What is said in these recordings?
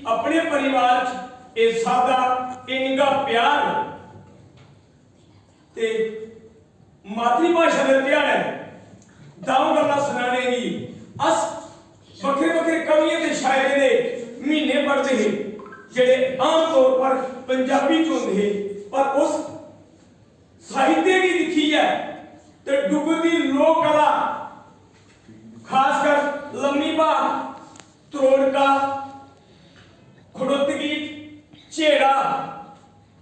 अपने परिवार च ये सादा इनका प्यार ते मातृभाषा का ध्यान है दाऊ गल्लां सुनाने की अस बखरे बखरे कवियों के शायरे दे महीने पढ़ते हैं जेडे आम तौर पर पंजाबी च होंदे हैं पर उस साहित्य की दिखी है तो डुगर की लोक कला खासकर लम्मी भाग त्रोड़का खड़ोत गीत झेड़ा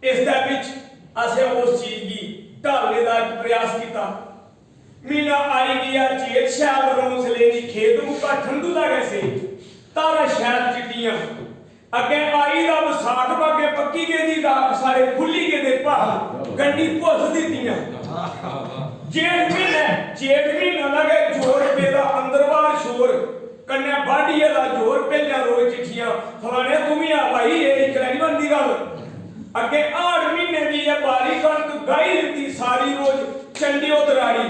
इस असें उस चीज की ढालने का प्रयास किया मीना आई गया चेत शैल रोस लेनी खेत मुका ठंडू दा कैसे तारा शैल चिट्टियां अगे आई दा विसाख बागे पक्की गई दी राख सारे खुली गए दे भाग गंडी भुस दित्तियां जेठ महीना लगे जोर पेदा अंदर बाहर शोर कन्या बाढ़िए दा जोर भेजा रोज चिट्ठियां फलाने तुम ही आ भाई ये एक नहीं बनती गल अगे आठ महीने की है बारी कणक गाई लेती सारी रोज चंडी दराड़ी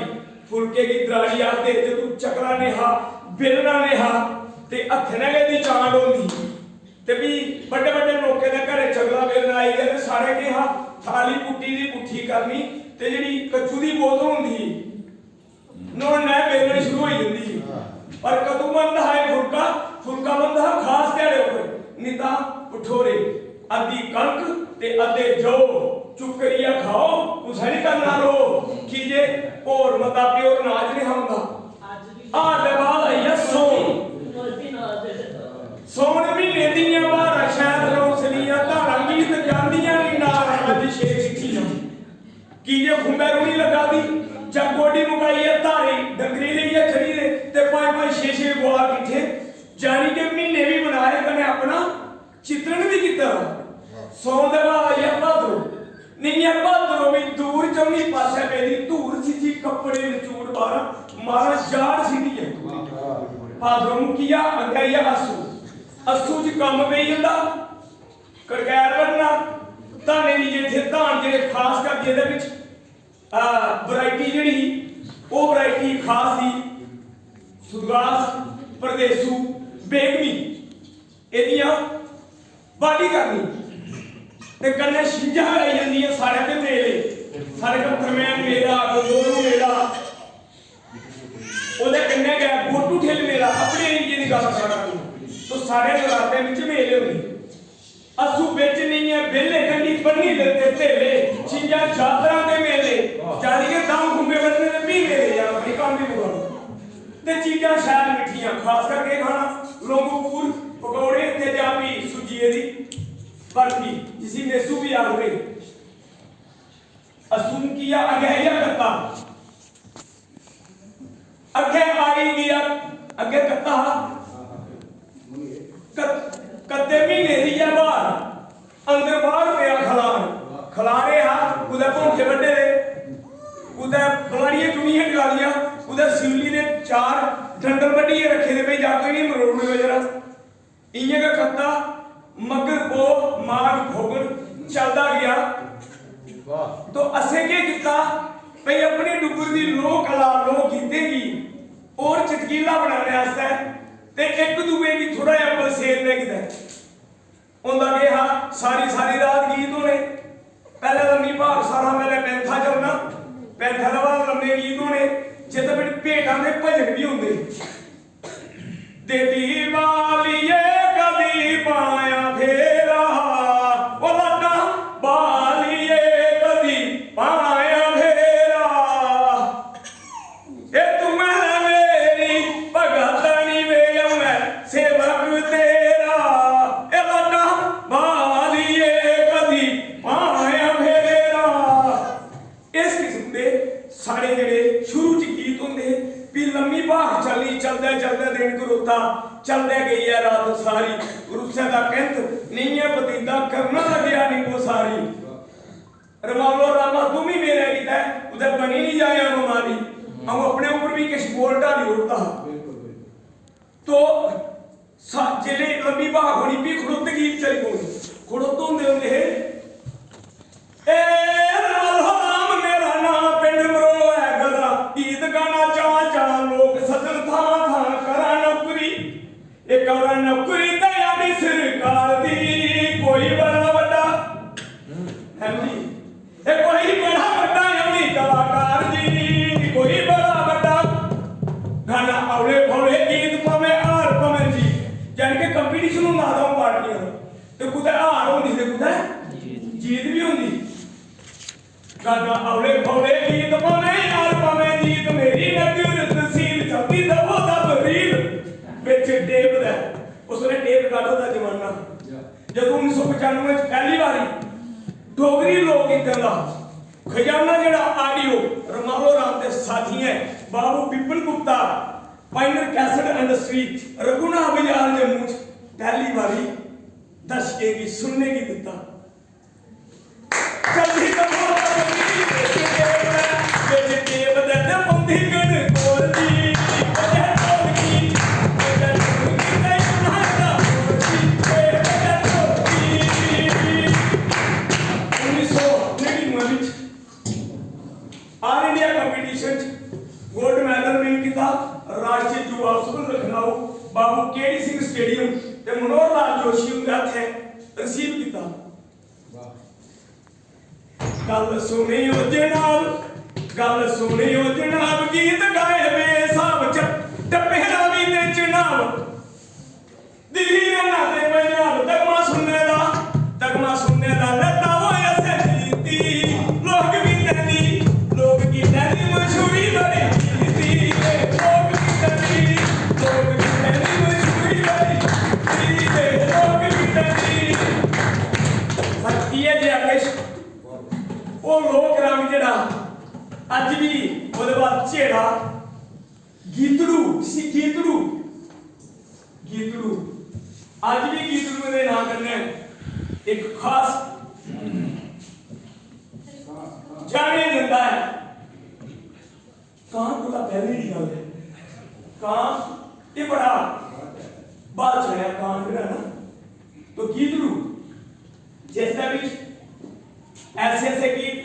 फुलके की दराड़ी आते जो तू चकरा नेहा बेलना नेहा ते हथने दी चांद होंदी ते भी बड़े बड़े लोके दे घरे चगला बेलना आई गए ते सारे केहा थाली पुट्टी दी पुट्ठी करनी ते जेडी कच्चू दी बोतल होंदी नोन ने बेलनी शुरू हो जांदी पर कदू बनदा है फुलका बनदा खास ध्याड़े उपर निता पठोरे अद्धी कणक ते अद्धे जो चुप करिया खाओ कुछ नहीं करना रो कीजे और मता प्योर नाज नहीं होंदा आ दे बाद आई सोन सोन महीने दियां बारां शहर रोसलियां धारा गीत गांदियां नी नाल अज छे चिट्ठियां कीजे खुंबे रूनी लगा दी जब गोडी मुकाई है धारी डंगरी लईए छड़ी दे ते पांच छे बुआ किथे जानी के महीने भी बनाए कने अपना चित्रण भी किया सौन दे बाद आई भाद्रो नहीं है भाद्रो भी दूर चौनी पासे मेरी धूर सी कपड़े निचूड़ बारा मारा जाड़ सीधी है भाद्रो मुकिया अगे या असू च कम पे जंदा कड़कैर बनना धाने दी जे धान जेडे खास कर जेदे विच वैरायटी जेडी वो वैरायटी खास थी सुदगास परदेसू बेगमी एदियां बाडी करनी ते कन्ने छिंजा लाई जांदियां सारे ते मेले सारे का दरम्यान मेला गोलू मेला ओदे कन्ने गया गोटू ठेल मेला अपने एरिया दी गल करा तो सारे नराते विच मेले होंदे असू बेच नहीं है बेले कंडी बन्नी लेते तेले छिंजा जातरा दे मेले जानी के दाम घूमे बनने दे भी मेले यार भाई काम भी बुरा ते चीज़ां शैल मिठियां खास करके खाना लोंगूपुर पकौड़े तेजाबी सूजी दी बर्फी जिसी मेसू भी आग रहे असुम किया अगहया कत्ता अगे आई गया अगे कत्ता कत्ते महीने दी है बाहर अंदर बाहर पे खलारे हा कुदै भोंके बड्डे कुदै फलाड़ियां चुनियां गलालियां कुदै सिवली ने चार डंडल बड्डिए रखे दे भाई जाके नहीं मरोड़ने जरा इयां का कत्ता मगर वो मार भोगन चलता गया तो असें क्या किया भाई अपनी डुगर की लोक कला लोक गीते की और चटकीला बनाने वास्ते ते एक दूए की थोड़ा जिहा बलसेर ने किते उंदा कहा सारी सारी रात गीत होने पहले लम्मी भाग सारा पहले पैंथा चलना पैंथा दे बाद लम्मे गीत होने जिहदे विच भेटां दे भजन भी होंदे दे दीवालीए कदी पाया फेरा ओ लटा बालीए कदी पाया फेरा ए तू मेरी भगत नी वे मैं सेवक तेरा ए लटा बालीए कदी पाया फेरा इस किस्म दे सारे जेडे शुरू च गीत होंदे भी लम्मी भाग चली चलदे चलदे दिन करोता चलदे गई है रात सारी रुस्से दा कहंत नहीं है पतीदा करना लग्या नी को सारी रमालो रामा तुम ही मेरे कीता उधर बनी नहीं जाया बीमारी हम अपने ऊपर भी किश बोल डाली उड़ता तो जिले लम्मी भाग होनी भी खड़ोत गीत चली पौनी खड़ोत होंदे होंदे ए राम मेरा नाम पिंड मरो है गदा गीत गाना चा चा लोग सदन था करा नौकरी एक और नौकरी ते अभी सरकार दी कंपीटिशन होंदा दो पार्टियां दा ते कुतै हार होंदी ते कुतै जीत भी होंदी गाना औले भौले गीत पावे यार पावे जीत मेरी नगर तहसील चलदी दबो दब रील विच टेप दा उसने टेप काढो दा जमाना जदों 1995 च पहली बारी डोगरी लोक गीतां दा खजाना जेड़ा ऑडियो रमालो राम के साथी है बाबू बिपिन गुप्ता पाइनर कैसेट इंडस्ट्री रघुनाथ बाजार के मुंह पहली बारी दर्शके की सुनने की दिता चलती दबो टेप दे ते पंदी गण कोल जी बजे ढोल की बजे ढोल की नहीं उन्हारा बोल की 1999 all India competition gold medal win किया राष्ट्रीय युवा उत्सव लखनऊ बाबू केडी सिंह स्टेडियम ते मनोहर लाल जोशी उनके हथे रिसीव किया गल सुनियो जनाब गीत गाए बेसाब टप्पे रावी ते चनाब दिल्ली रहना ते पंजाब तकमा सुनने दा लता होया सजीती लोग की तेरी मशहूरी बड़ी कीती लोग की तेरी मशहूरी बड़ी कीती लोग की तेरी सत्य जे आकेश वो लोक रंग जेड़ा अज भी ਉਹਦੇ ਬਾਅਦ ਝੇੜਾ ਗੀਤੜੂ ਅੱਜ ਵੀ ਗੀਤੜੂ ਦੇ ਨਾਂ ਕਰਨੇ ਇੱਕ ਖਾਸ ਜਾਣੇ ਦਿੰਦਾ ਹੈ ਕਾਂ ਕੋਲਾ ਪਹਿਲੀ ਦੀ ਗੱਲ ਹੈ ਕਾਂ ਇਹ ਬੜਾ ਬਾਤ ਹੈ ਕਾਂ ਜਿਹੜਾ ਨਾ तो गीतड़ू जिस भी ऐसे गीत